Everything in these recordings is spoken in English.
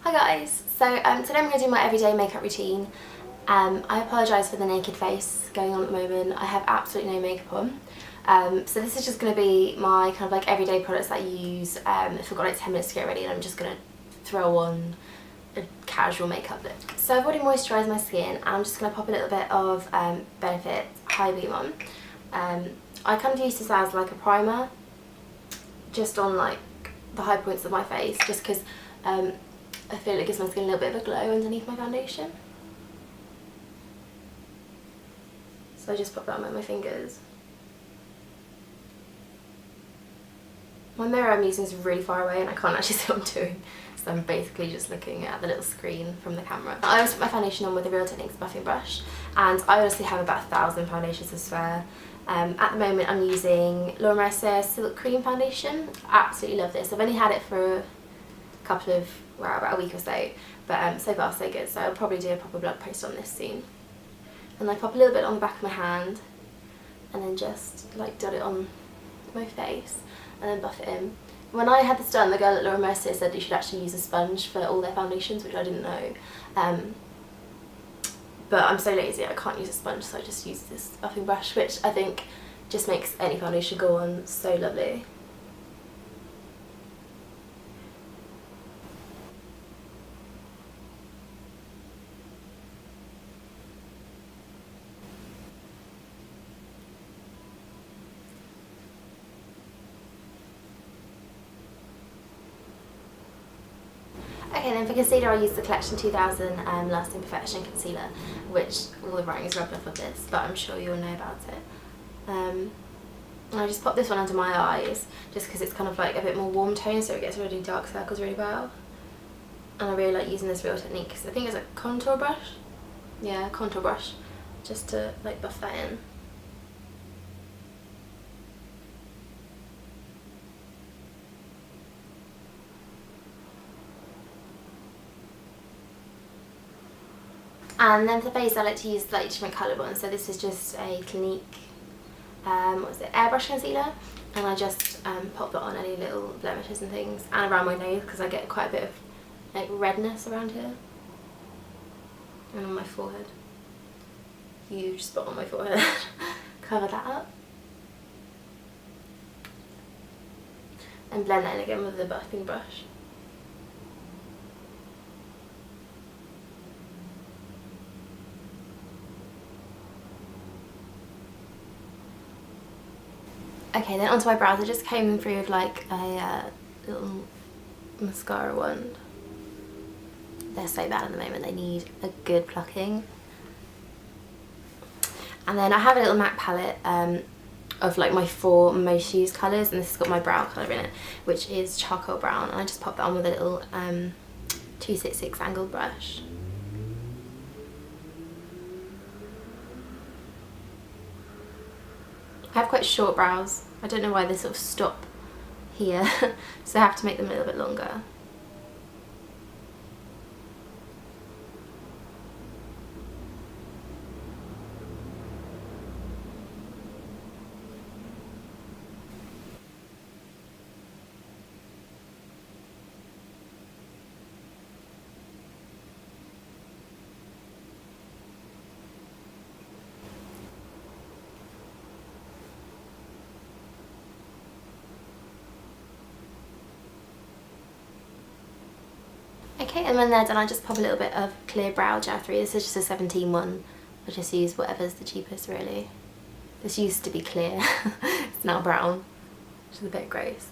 Hi guys, so today I'm going to do my everyday makeup routine. I apologise for the naked face going on at the moment. I have absolutely no makeup on. So this is just going to be my kind of like everyday products that I use if I've got like 10 minutes to get ready and I'm just going to throw on a casual makeup look. So I've already moisturised my skin and I'm just going to pop a little bit of Benefit High Beam on. I kind of use this as like a primer just on like the high points of my face, just because I feel it gives my skin a little bit of a glow underneath my foundation. So I just pop that on with my fingers. My mirror I'm using is really far away and I can't actually see what I'm doing, so I'm basically just looking at the little screen from the camera. I always put my foundation on with the Real Techniques buffing brush, and I honestly have about 1,000 foundations to spare. At the moment I'm using Laura Mercier Silk Cream Foundation. I absolutely love this. I've only had it for a couple of, well, about a week or so, but so far so good, so I'll probably do a proper blog post on this soon. And I pop a little bit on the back of my hand and then just like dot it on my face and then buff it in. When I had this done, the girl at Laura Mercier said you should actually use a sponge for all their foundations, which I didn't know. But I'm so lazy I can't use a sponge, so I just use this buffing brush, which I think just makes any foundation go on so lovely. Okay, then for concealer I use the Collection 2000 Lasting Perfection Concealer, which all the writing is rubbed off of this, but I'm sure you'll know about it. And I just pop this one under my eyes, just because it's kind of like a bit more warm tone, so it gets rid of dark circles really well. And I really like using this Real Technique, because I think it's a contour brush. Yeah, contour brush, just to like buff that in. And then for the base I like to use slightly different coloured ones, so this is just a Clinique, airbrush concealer, and I just pop that on any little blemishes and things, and around my nose because I get quite a bit of like redness around here, and on my forehead, huge spot on my forehead. Cover that up and blend that in again with the buffing brush. Okay, then onto my brows. I just came through with like a little mascara wand. They're so bad at the moment, they need a good plucking. And then I have a little MAC palette of like my 4 most used colours, and this has got my brow colour in it, which is charcoal brown, and I just pop that on with a little 266 angled brush. I have quite short brows. I don't know why they sort of stop here, so I have to make them a little bit longer. Okay, and when they're done I just pop a little bit of clear brow gel through. This is just a 17 one. I just use whatever's the cheapest really. This used to be clear, it's now brown, which is a bit gross.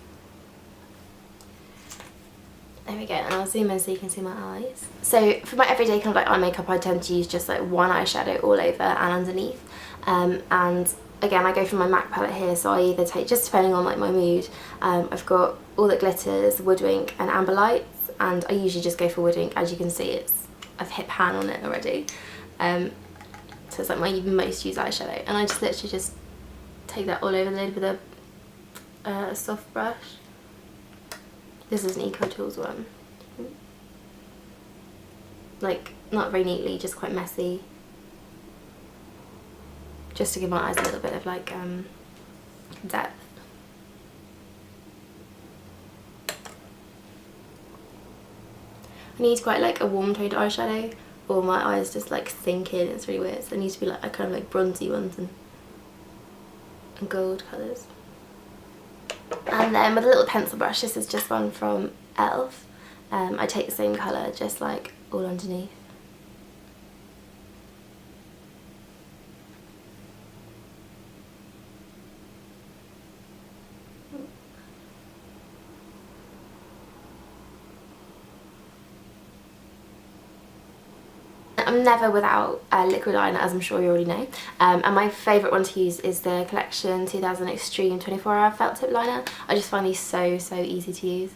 There we go, and I'll zoom in so you can see my eyes. So for my everyday kind of like eye makeup I tend to use just like one eyeshadow all over and underneath. And again I go for my MAC palette here, so I either take, just depending on like my mood, I've got All That Glitters, Woodwink and Amber Lights, and I usually just go for Woodwink. As you can see, I've hit pan on it already. So it's like my most used eyeshadow, and I just literally just take that all over the lid with a soft brush. This is an Eco Tools one. Like, not very neatly, just quite messy. Just to give my eyes a little bit of like depth. I need quite like a warm toned eyeshadow, or my eyes just like sink in. It's really weird. So it needs to be like a kind of like bronzy ones and gold colours. And then with a little pencil brush, this is just one from ELF. I take the same colour, just like all underneath. I'm never without a liquid liner, as I'm sure you already know, and my favourite one to use is the Collection 2000 Extreme 24-hour felt tip liner. I just find these so easy to use.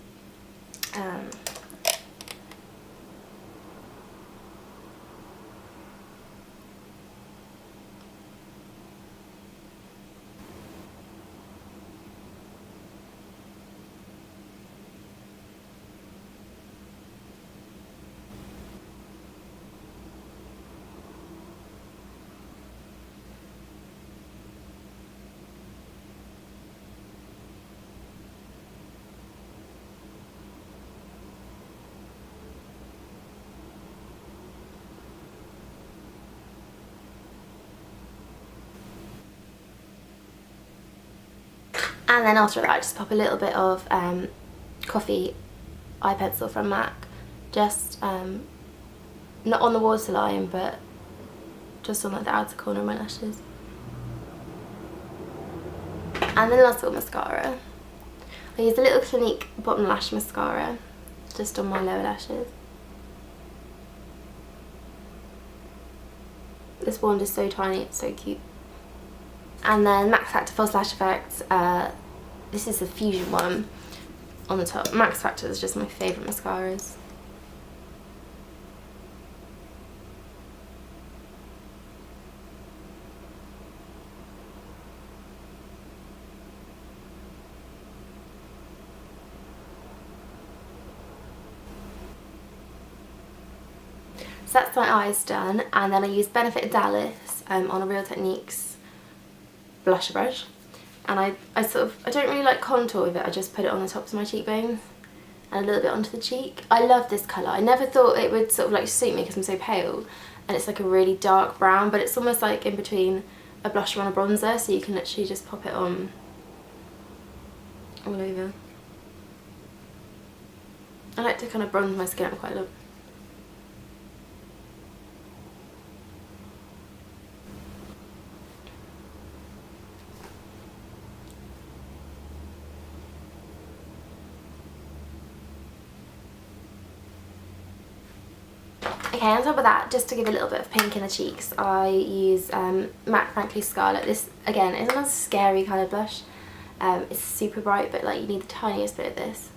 And then after that I just pop a little bit of coffee eye pencil from MAC, just not on the waterline but just on like the outer corner of my lashes. And then last little mascara. I use a little Clinique bottom lash mascara just on my lower lashes. This wand is so tiny, it's so cute. And then Max Factor False Lash Effect. This is the Fusion one on the top. Max Factor is just my favourite mascaras. So that's my eyes done, and then I use Benefit Dallas on a Real Techniques blusher brush, and I don't really like contour with it. I just put it on the tops of my cheekbones and a little bit onto the cheek. I love this colour. I never thought it would sort of like suit me because I'm so pale, and it's like a really dark brown, but it's almost like in between a blusher and a bronzer, so you can literally just pop it on all over. I like to kind of bronze my skin up quite a lot. Okay, on top of that, just to give a little bit of pink in the cheeks, I use MAC Frankly Scarlet. This, again, is not a scary coloured blush. It's super bright, but like you need the tiniest bit of this.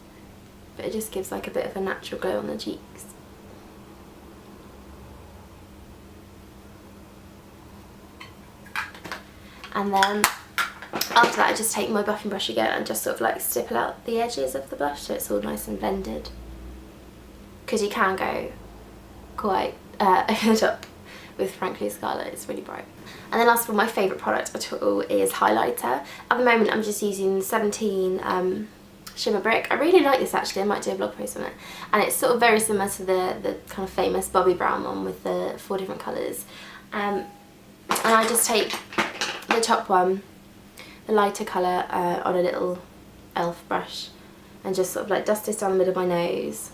But it just gives like a bit of a natural glow on the cheeks. And then after that, I just take my buffing brush again and just sort of like stipple out the edges of the blush so it's all nice and blended. Because you can go quite over the top with Frankly Scarlet, it's really bright. And then last of all, my favourite product at all is highlighter. At the moment I'm just using 17 Shimmer Brick. I really like this actually, I might do a blog post on it. And it's sort of very similar to the kind of famous Bobbi Brown one with the 4 different colours. And I just take the top one, the lighter colour, on a little ELF brush and just sort of like dust this down the middle of my nose,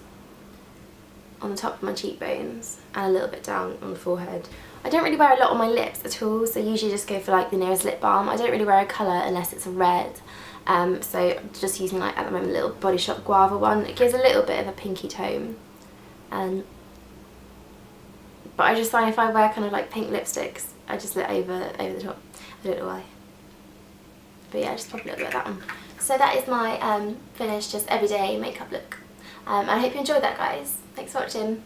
on the top of my cheekbones, and a little bit down on the forehead. I don't really wear a lot on my lips at all, so I usually just go for like the nearest lip balm. I don't really wear a colour unless it's a red, so I'm just using like at the moment a little Body Shop Guava one. It gives a little bit of a pinky tone, but I just find if I wear kind of like pink lipsticks, I just lit over the top. I don't know why, but yeah, I just pop a little bit of that on. So that is my finished just everyday makeup look, and I hope you enjoyed that, guys. Thanks for watching.